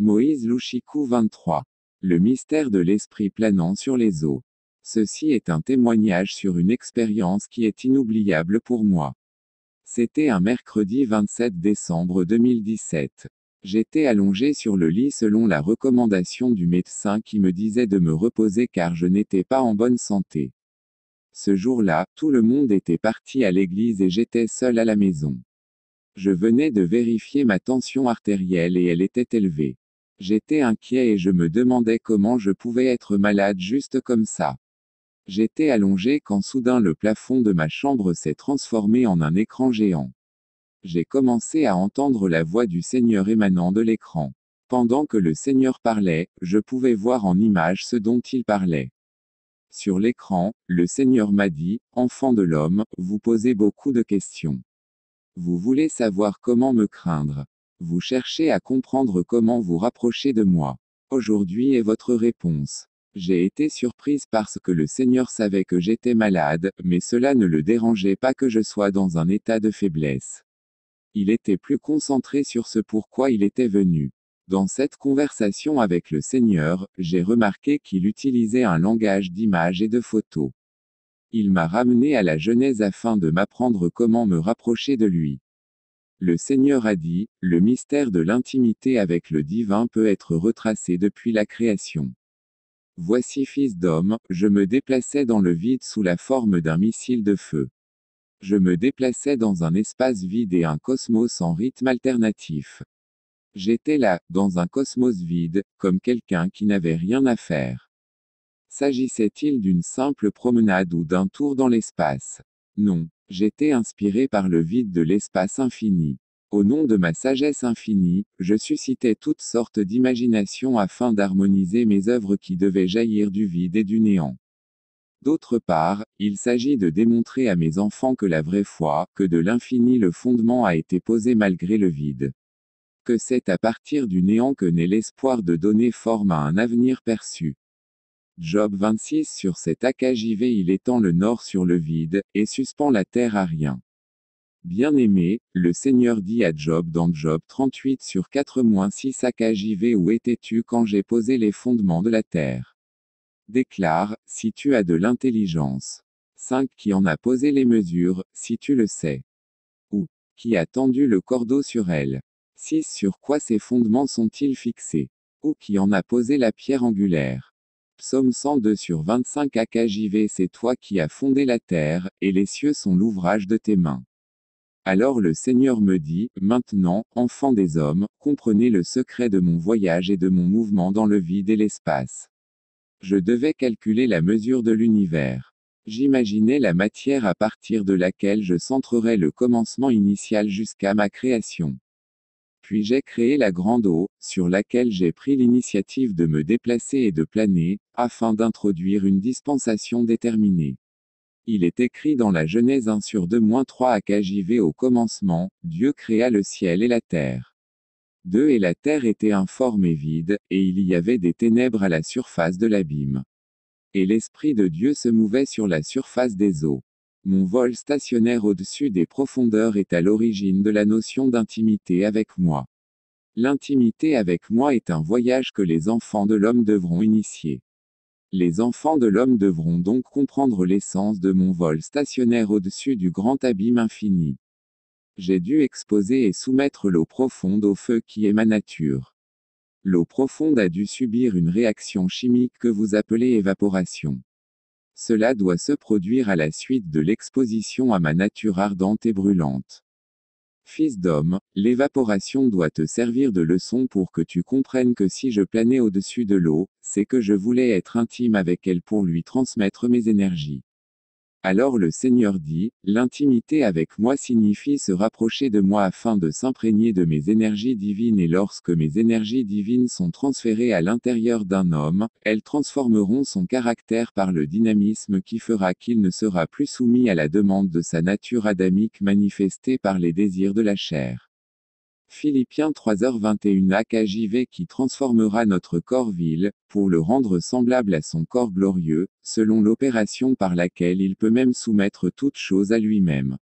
Moïse Louchikou 23. Le mystère de l'esprit planant sur les eaux. Ceci est un témoignage sur une expérience qui est inoubliable pour moi. C'était un mercredi 27 décembre 2017. J'étais allongé sur le lit selon la recommandation du médecin qui me disait de me reposer car je n'étais pas en bonne santé. Ce jour-là, tout le monde était parti à l'église et j'étais seul à la maison. Je venais de vérifier ma tension artérielle et elle était élevée. J'étais inquiet et je me demandais comment je pouvais être malade juste comme ça. J'étais allongé quand soudain le plafond de ma chambre s'est transformé en un écran géant. J'ai commencé à entendre la voix du Seigneur émanant de l'écran. Pendant que le Seigneur parlait, je pouvais voir en image ce dont il parlait. Sur l'écran, le Seigneur m'a dit, « Enfant de l'homme, vous posez beaucoup de questions. Vous voulez savoir comment me craindre. Vous cherchez à comprendre comment vous rapprocher de moi. Aujourd'hui est votre réponse. » J'ai été surprise parce que le Seigneur savait que j'étais malade, mais cela ne le dérangeait pas que je sois dans un état de faiblesse. Il était plus concentré sur ce pourquoi il était venu. Dans cette conversation avec le Seigneur, j'ai remarqué qu'il utilisait un langage d'images et de photos. Il m'a ramené à la Genèse afin de m'apprendre comment me rapprocher de lui. Le Seigneur a dit, le mystère de l'intimité avec le divin peut être retracé depuis la création. Voici fils d'homme, je me déplaçais dans le vide sous la forme d'un missile de feu. Je me déplaçais dans un espace vide et un cosmos en rythme alternatif. J'étais là, dans un cosmos vide, comme quelqu'un qui n'avait rien à faire. S'agissait-il d'une simple promenade ou d'un tour dans l'espace? Non, j'étais inspiré par le vide de l'espace infini. Au nom de ma sagesse infinie, je suscitais toutes sortes d'imaginations afin d'harmoniser mes œuvres qui devaient jaillir du vide et du néant. D'autre part, il s'agit de démontrer à mes enfants que la vraie foi, que de l'infini le fondement a été posé malgré le vide. Que c'est à partir du néant que naît l'espoir de donner forme à un avenir perçu. Job 26 sur cet AKJV il étend le nord sur le vide, et suspend la terre à rien. Bien-aimé, le Seigneur dit à Job dans Job 38 sur 4-6 AKJV où étais-tu quand j'ai posé les fondements de la terre? Déclare, si tu as de l'intelligence. 5 Qui en a posé les mesures, si tu le sais. Ou, qui a tendu le cordeau sur elle? 6 Sur quoi ces fondements sont-ils fixés? Ou qui en a posé la pierre angulaire? Psaume 102 sur 25 AKJV c'est toi qui as fondé la terre, et les cieux sont l'ouvrage de tes mains. Alors le Seigneur me dit, maintenant, enfants des hommes, comprenez le secret de mon voyage et de mon mouvement dans le vide et l'espace. Je devais calculer la mesure de l'univers. J'imaginais la matière à partir de laquelle je centrerais le commencement initial jusqu'à ma création. Puis j'ai créé la grande eau, sur laquelle j'ai pris l'initiative de me déplacer et de planer, afin d'introduire une dispensation déterminée. Il est écrit dans la Genèse 1 sur 2-3 AKJV au commencement, Dieu créa le ciel et la terre. 2 Et la terre était informe et vide, et il y avait des ténèbres à la surface de l'abîme. Et l'Esprit de Dieu se mouvait sur la surface des eaux. Mon vol stationnaire au-dessus des profondeurs est à l'origine de la notion d'intimité avec moi. L'intimité avec moi est un voyage que les enfants de l'homme devront initier. Les enfants de l'homme devront donc comprendre l'essence de mon vol stationnaire au-dessus du grand abîme infini. J'ai dû exposer et soumettre l'eau profonde au feu qui est ma nature. L'eau profonde a dû subir une réaction chimique que vous appelez évaporation. Cela doit se produire à la suite de l'exposition à ma nature ardente et brûlante. Fils d'homme, l'évaporation doit te servir de leçon pour que tu comprennes que si je planais au-dessus de l'eau, c'est que je voulais être intime avec elle pour lui transmettre mes énergies. Alors le Seigneur dit, l'intimité avec moi signifie se rapprocher de moi afin de s'imprégner de mes énergies divines et lorsque mes énergies divines sont transférées à l'intérieur d'un homme, elles transformeront son caractère par le dynamisme qui fera qu'il ne sera plus soumis à la demande de sa nature adamique manifestée par les désirs de la chair. Philippiens 3h21 AKJV qui transformera notre corps vil, pour le rendre semblable à son corps glorieux, selon l'opération par laquelle il peut même soumettre toutes choses à lui-même.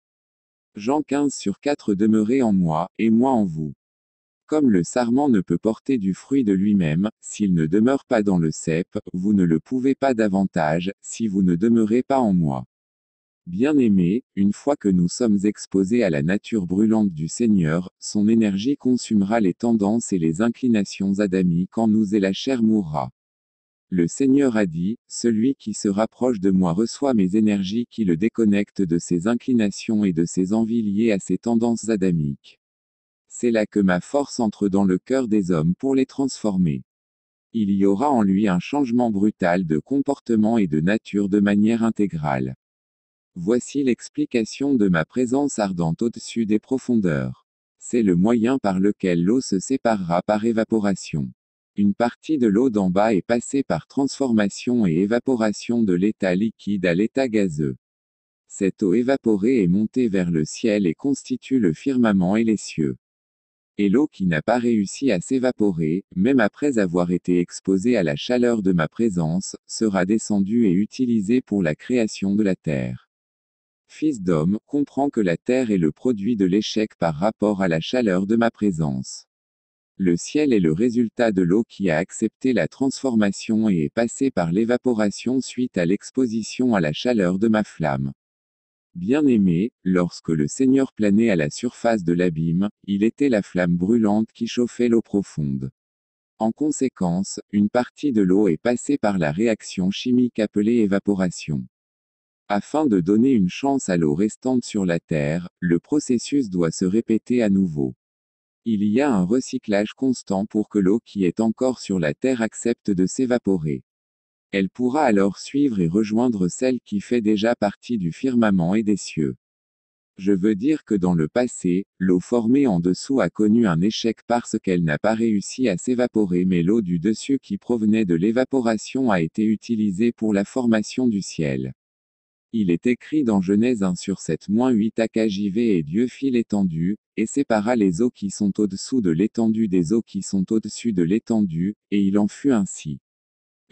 Jean 15 sur 4 Demeurez en moi, et moi en vous. Comme le sarment ne peut porter du fruit de lui-même, s'il ne demeure pas dans le cep, vous ne le pouvez pas davantage, si vous ne demeurez pas en moi. Bien-aimés, une fois que nous sommes exposés à la nature brûlante du Seigneur, son énergie consumera les tendances et les inclinations adamiques en nous et la chair mourra. Le Seigneur a dit, « Celui qui se rapproche de moi reçoit mes énergies qui le déconnectent de ses inclinations et de ses envies liées à ses tendances adamiques. C'est là que ma force entre dans le cœur des hommes pour les transformer. Il y aura en lui un changement brutal de comportement et de nature de manière intégrale. Voici l'explication de ma présence ardente au-dessus des profondeurs. C'est le moyen par lequel l'eau se séparera par évaporation. Une partie de l'eau d'en bas est passée par transformation et évaporation de l'état liquide à l'état gazeux. Cette eau évaporée est montée vers le ciel et constitue le firmament et les cieux. Et l'eau qui n'a pas réussi à s'évaporer, même après avoir été exposée à la chaleur de ma présence, sera descendue et utilisée pour la création de la terre. Fils d'homme, comprends que la terre est le produit de l'échec par rapport à la chaleur de ma présence. Le ciel est le résultat de l'eau qui a accepté la transformation et est passée par l'évaporation suite à l'exposition à la chaleur de ma flamme. Bien-aimé, lorsque le Seigneur planait à la surface de l'abîme, il était la flamme brûlante qui chauffait l'eau profonde. En conséquence, une partie de l'eau est passée par la réaction chimique appelée évaporation. Afin de donner une chance à l'eau restante sur la Terre, le processus doit se répéter à nouveau. Il y a un recyclage constant pour que l'eau qui est encore sur la Terre accepte de s'évaporer. Elle pourra alors suivre et rejoindre celle qui fait déjà partie du firmament et des cieux. Je veux dire que dans le passé, l'eau formée en dessous a connu un échec parce qu'elle n'a pas réussi à s'évaporer, mais l'eau du dessus qui provenait de l'évaporation a été utilisée pour la formation du ciel. Il est écrit dans Genèse 1:7-8 AKJV et Dieu fit l'étendue, et sépara les eaux qui sont au-dessous de l'étendue des eaux qui sont au-dessus de l'étendue, et il en fut ainsi.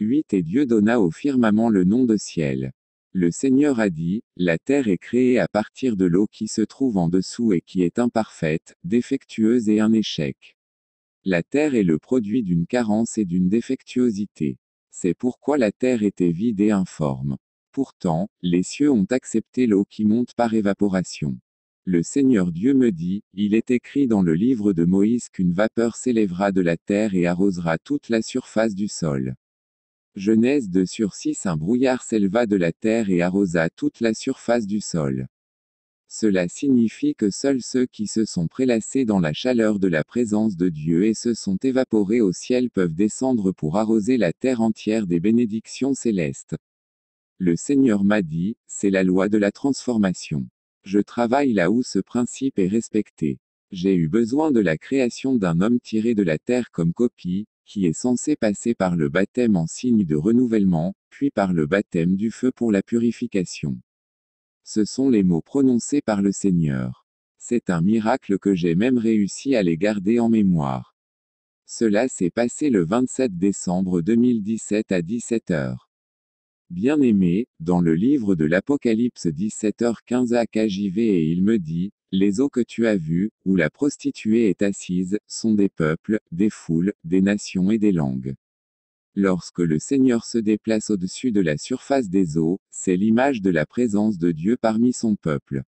8 Et Dieu donna au firmament le nom de ciel. Le Seigneur a dit, la terre est créée à partir de l'eau qui se trouve en dessous et qui est imparfaite, défectueuse et un échec. La terre est le produit d'une carence et d'une défectuosité. C'est pourquoi la terre était vide et informe. Pourtant, les cieux ont accepté l'eau qui monte par évaporation. Le Seigneur Dieu me dit, il est écrit dans le livre de Moïse qu'une vapeur s'élèvera de la terre et arrosera toute la surface du sol. Genèse 2:6 Un brouillard s'éleva de la terre et arrosa toute la surface du sol. Cela signifie que seuls ceux qui se sont prélassés dans la chaleur de la présence de Dieu et se sont évaporés au ciel peuvent descendre pour arroser la terre entière des bénédictions célestes. Le Seigneur m'a dit, c'est la loi de la transformation. Je travaille là où ce principe est respecté. J'ai eu besoin de la création d'un homme tiré de la terre comme copie, qui est censé passer par le baptême en signe de renouvellement, puis par le baptême du feu pour la purification. Ce sont les mots prononcés par le Seigneur. C'est un miracle que j'ai même réussi à les garder en mémoire. Cela s'est passé le 27 décembre 2017 à 17h. Bien-aimé, dans le livre de l'Apocalypse 17h15 AKJV et il me dit, les eaux que tu as vues, où la prostituée est assise, sont des peuples, des foules, des nations et des langues. Lorsque le Seigneur se déplace au-dessus de la surface des eaux, c'est l'image de la présence de Dieu parmi son peuple.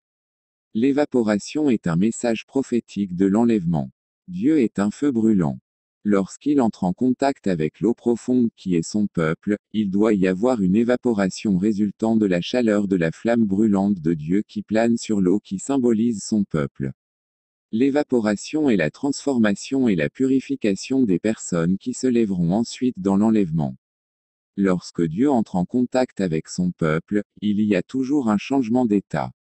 L'évaporation est un message prophétique de l'enlèvement. Dieu est un feu brûlant. Lorsqu'il entre en contact avec l'eau profonde qui est son peuple, il doit y avoir une évaporation résultant de la chaleur de la flamme brûlante de Dieu qui plane sur l'eau qui symbolise son peuple. L'évaporation est la transformation et la purification des personnes qui se lèveront ensuite dans l'enlèvement. Lorsque Dieu entre en contact avec son peuple, il y a toujours un changement d'état.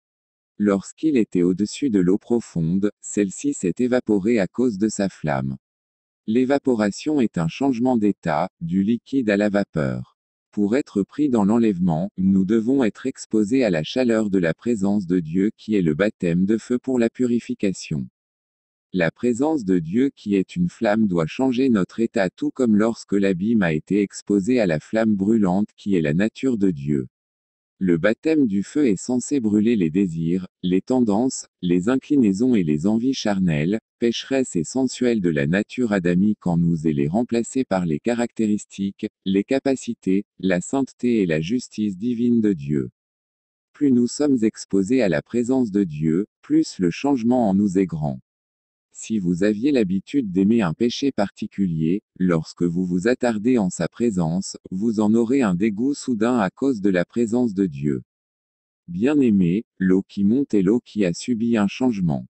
Lorsqu'il était au-dessus de l'eau profonde, celle-ci s'est évaporée à cause de sa flamme. L'évaporation est un changement d'état, du liquide à la vapeur. Pour être pris dans l'enlèvement, nous devons être exposés à la chaleur de la présence de Dieu qui est le baptême de feu pour la purification. La présence de Dieu qui est une flamme doit changer notre état tout comme lorsque l'abîme a été exposé à la flamme brûlante qui est la nature de Dieu. Le baptême du feu est censé brûler les désirs, les tendances, les inclinaisons et les envies charnelles, pécheresse et sensuelle de la nature adamique en nous et les remplacer par les caractéristiques, les capacités, la sainteté et la justice divine de Dieu. Plus nous sommes exposés à la présence de Dieu, plus le changement en nous est grand. Si vous aviez l'habitude d'aimer un péché particulier, lorsque vous vous attardez en sa présence, vous en aurez un dégoût soudain à cause de la présence de Dieu. Bien-aimé, l'eau qui monte est l'eau qui a subi un changement.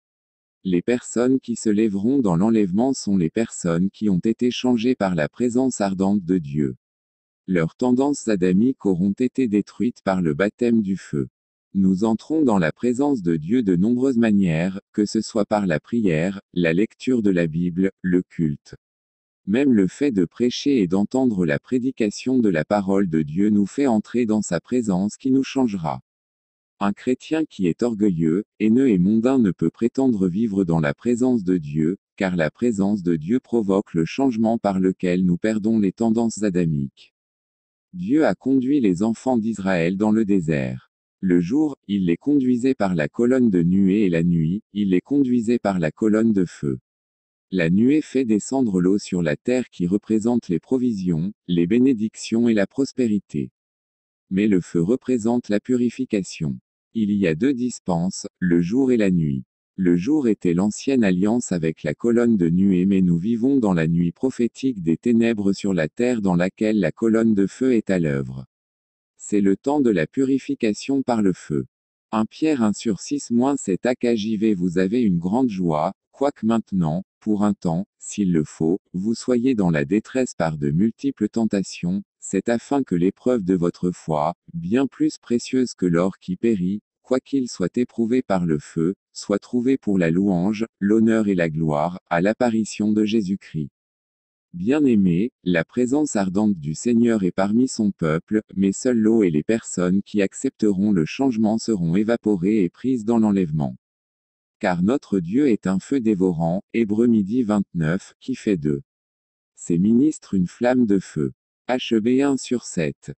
Les personnes qui se lèveront dans l'enlèvement sont les personnes qui ont été changées par la présence ardente de Dieu. Leurs tendances adamiques auront été détruites par le baptême du feu. Nous entrons dans la présence de Dieu de nombreuses manières, que ce soit par la prière, la lecture de la Bible, le culte. Même le fait de prêcher et d'entendre la prédication de la parole de Dieu nous fait entrer dans sa présence qui nous changera. Un chrétien qui est orgueilleux, haineux et mondain ne peut prétendre vivre dans la présence de Dieu, car la présence de Dieu provoque le changement par lequel nous perdons les tendances adamiques. Dieu a conduit les enfants d'Israël dans le désert. Le jour, il les conduisait par la colonne de nuée et la nuit, il les conduisait par la colonne de feu. La nuée fait descendre l'eau sur la terre qui représente les provisions, les bénédictions et la prospérité. Mais le feu représente la purification. Il y a deux dispenses, le jour et la nuit. Le jour était l'ancienne alliance avec la colonne de nuée, mais nous vivons dans la nuit prophétique des ténèbres sur la terre dans laquelle la colonne de feu est à l'œuvre. C'est le temps de la purification par le feu. 1 Pierre 1/6-7 AKJV. Vous avez une grande joie, quoique maintenant, pour un temps, s'il le faut, vous soyez dans la détresse par de multiples tentations, c'est afin que l'épreuve de votre foi, bien plus précieuse que l'or qui périt, quoiqu'il soit éprouvé par le feu, soit trouvée pour la louange, l'honneur et la gloire, à l'apparition de Jésus-Christ. Bien-aimé, la présence ardente du Seigneur est parmi son peuple, mais seule l'eau et les personnes qui accepteront le changement seront évaporées et prises dans l'enlèvement. Car notre Dieu est un feu dévorant, Hébreux 12:29, qui fait de ses ministres une flamme de feu. HEB 1/7.